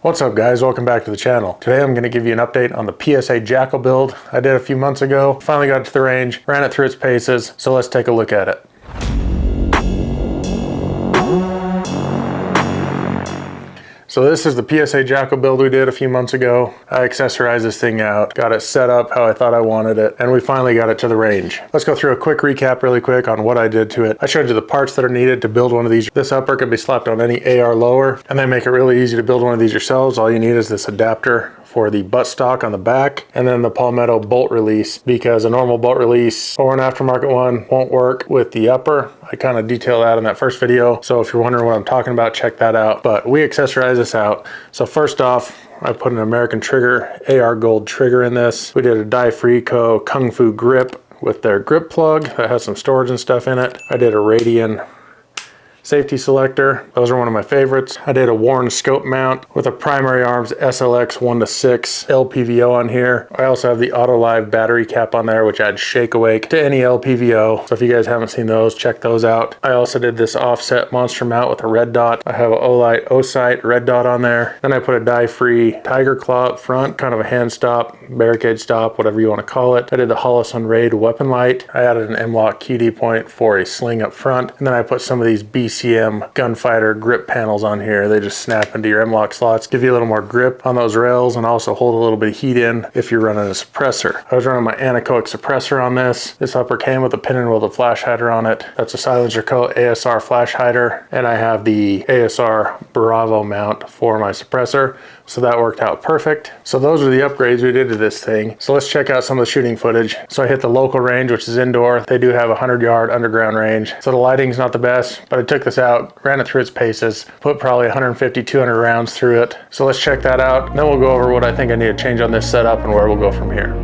What's up guys, welcome back to the channel. Today I'm going to give you an update on the PSA Jackal build I did a few months ago. Finally got to the range, ran it through its paces, so let's take a look at it. So this is the PSA Jackal build we did a few months ago. I accessorized this thing out, got it set up how I thought I wanted it, and we finally got it to the range. Let's go through a quick recap really quick on what I did to it. I showed you the parts that are needed to build one of these. This upper can be slapped on any AR lower, and they make it really easy to build one of these yourselves. All you need is this adapter for the buttstock on the back, and then the Palmetto bolt release, because a normal bolt release or an aftermarket one won't work with the upper. I kind of detail that in that first video, so if you're wondering what I'm talking about, check that out. But we accessorize this out. So first off, I put an American trigger, AR gold trigger in this. We did a Dai-Frico Kung Fu grip with their grip plug that has some storage and stuff in it. I did a Radian safety selector. Those are one of my favorites. I did a Warren scope mount with a primary arms SLX 1-6 LPVO on here. I also have the Autolive battery cap on there, which adds shake awake to any LPVO. So if you guys haven't seen those, check those out. I also did this offset monster mount with a red dot. I have an Olight O-Sight red dot on there. Then I put a dye-free Tiger Claw up front, kind of a hand stop, barricade stop, whatever you want to call it. I did the Holosun Raid weapon light. I added an M-Lock QD point for a sling up front. And then I put some of these BCM gunfighter grip panels on here. They just snap into your M-Lock slots, give you a little more grip on those rails, and also hold a little bit of heat in if you're running a suppressor. I was running my anechoic suppressor on this. This upper came with a pin and welded flash hider on it. That's a Silencer Co. ASR flash hider, and I have the ASR Bravo mount for my suppressor, so that worked out perfect. So those are the upgrades we did to this thing. So let's check out some of the shooting footage. So I hit the local range, which is indoor. They do have a 100-yard underground range, so the lighting's not the best, but I took this out, ran it through its paces, put probably 150, 200 rounds through it. So let's check that out. Then we'll go over what I think I need to change on this setup and where we'll go from here.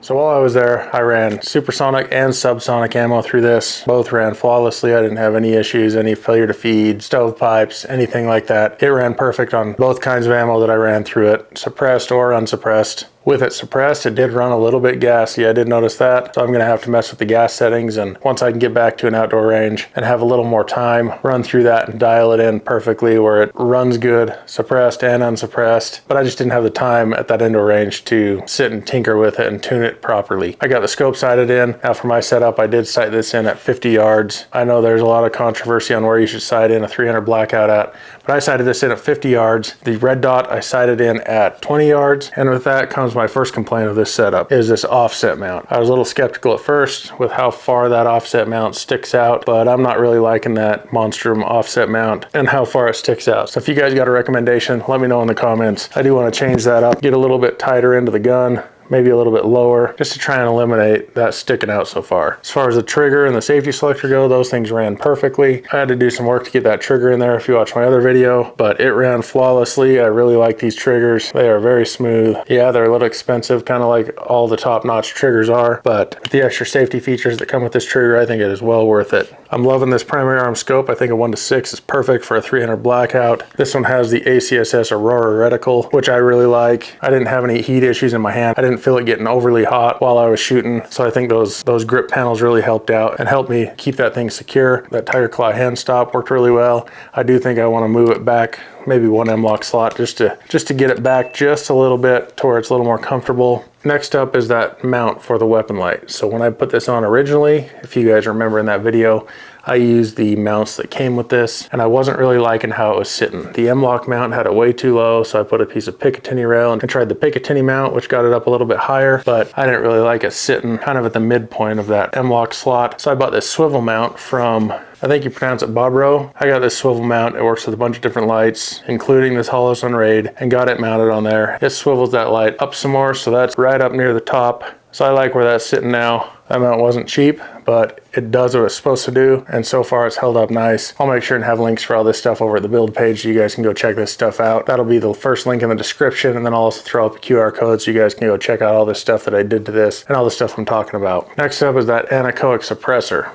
So while I was there, I ran supersonic and subsonic ammo through this. Both ran flawlessly. I didn't have any issues, any failure to feed, stovepipes, anything like that. It ran perfect on both kinds of ammo that I ran through it, suppressed or unsuppressed. With it suppressed, it did run a little bit gassy. I did notice that. So I'm gonna have to mess with the gas settings, and once I can get back to an outdoor range and have a little more time, run through that and dial it in perfectly where it runs good, suppressed and unsuppressed. But I just didn't have the time at that indoor range to sit and tinker with it and tune it properly. I got the scope sighted in. Now for my setup, I did sight this in at 50 yards. I know there's a lot of controversy on where you should sight in a 300 blackout at, but I sighted this in at 50 yards. The red dot I sighted in at 20 yards, and with that comes my first complaint of this setup, is this offset mount. I was a little skeptical at first with how far that offset mount sticks out, but I'm not really liking that monstrum offset mount and how far it sticks out. So if you guys got a recommendation, let me know in the comments. I do want to change that up, get a little bit tighter into the gun, maybe a little bit lower, just to try and eliminate that sticking out so far. As far as the trigger and the safety selector go, those things ran perfectly. I had to do some work to get that trigger in there if you watch my other video, but it ran flawlessly. I really like these triggers. They are very smooth. Yeah, they're a little expensive, kind of like all the top-notch triggers are, but with the extra safety features that come with this trigger, I think it is well worth it. I'm loving this primary arm scope. I think a 1:6 is perfect for a 300 blackout. This one has the ACSS Aurora reticle, which I really like. I didn't have any heat issues in my hand. I didn't feel it getting overly hot while I was shooting, so I think those grip panels really helped out and helped me keep that thing secure. That Tiger Claw hand stop worked really well. I do think I want to move it back maybe one M-lock slot just to get it back just a little bit to where it's a little more comfortable. Next up is that mount for the weapon light. So when I put this on originally, if you guys remember in that video, I used the mounts that came with this, and I wasn't really liking how it was sitting. The M-lock mount had it way too low, so I put a piece of Picatinny rail and tried the Picatinny mount, which got it up a little bit higher, but I didn't really like it sitting kind of at the midpoint of that M-lock slot. So I bought this swivel mount from, I think you pronounce it Bobro. I got this swivel mount. It works with a bunch of different lights, including this Holosun Raid, and got it mounted on there. It swivels that light up some more, so that's right up near the top. So I like where that's sitting now. That mount wasn't cheap, but it does what it's supposed to do, and so far it's held up nice. I'll make sure and have links for all this stuff over at the build page so you guys can go check this stuff out. That'll be the first link in the description, and then I'll also throw up a QR code so you guys can go check out all this stuff that I did to this and all the stuff I'm talking about. Next up is that anechoic suppressor.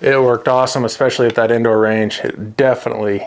It worked awesome, especially at that indoor range. It definitely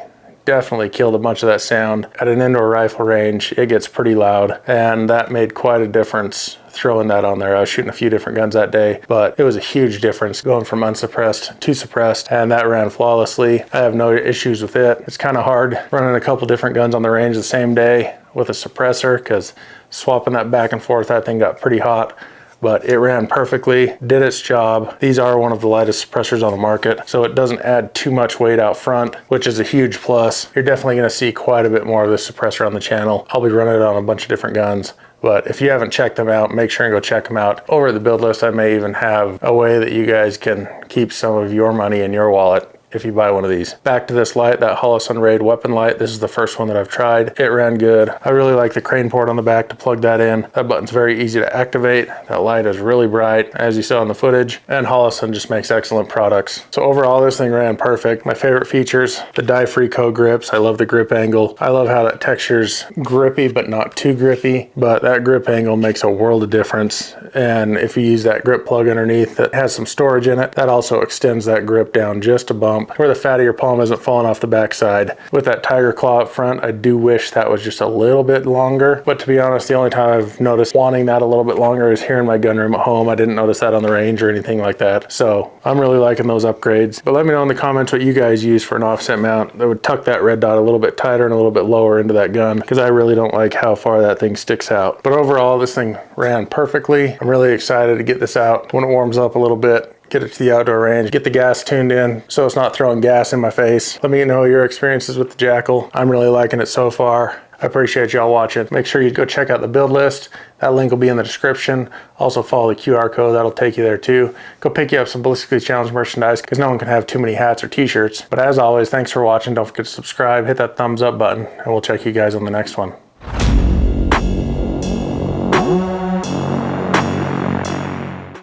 killed a bunch of that sound. At an indoor rifle range, it gets pretty loud, and that made quite a difference throwing that on there. I was shooting a few different guns that day, but it was a huge difference going from unsuppressed to suppressed, and that ran flawlessly. I have no issues with it. It's kind of hard running a couple different guns on the range the same day with a suppressor, because swapping that back and forth, that thing got pretty hot. But it ran perfectly, did its job. These are one of the lightest suppressors on the market, so it doesn't add too much weight out front, which is a huge plus. You're definitely gonna see quite a bit more of this suppressor on the channel. I'll be running it on a bunch of different guns, but if you haven't checked them out, make sure and go check them out. Over at the build list, I may even have a way that you guys can keep some of your money in your wallet if you buy one of these. Back to this light, that Holosun Raid weapon light. This is the first one that I've tried. It ran good. I really like the crane port on the back to plug that in. That button's very easy to activate. That light is really bright, as you saw in the footage, and Holosun just makes excellent products. So overall, this thing ran perfect. My favorite features, the dye-free co-grips. I love the grip angle. I love how that texture's grippy, but not too grippy, but that grip angle makes a world of difference. And if you use that grip plug underneath that has some storage in it, that also extends that grip down just a bump where the fat of your palm isn't falling off the backside. With that Tiger Claw up front, I do wish that was just a little bit longer, but to be honest, the only time I've noticed wanting that a little bit longer is here in my gun room at home. I didn't notice that on the range or anything like that, so I'm really liking those upgrades. But let me know in the comments what you guys use for an offset mount that would tuck that red dot a little bit tighter and a little bit lower into that gun, because I really don't like how far that thing sticks out. But overall, this thing ran perfectly. I'm really excited to get this out when it warms up a little bit, get it to the outdoor range, get the gas tuned in so it's not throwing gas in my face. Let me know your experiences with the Jackal. I'm really liking it so far. I appreciate y'all watching. Make sure you go check out the build list. That link will be in the description. Also follow the QR code, that'll take you there too. Go pick you up some Ballistically Challenge merchandise, because no one can have too many hats or t-shirts. But as always, thanks for watching. Don't forget to subscribe, hit that thumbs up button, and we'll check you guys on the next one.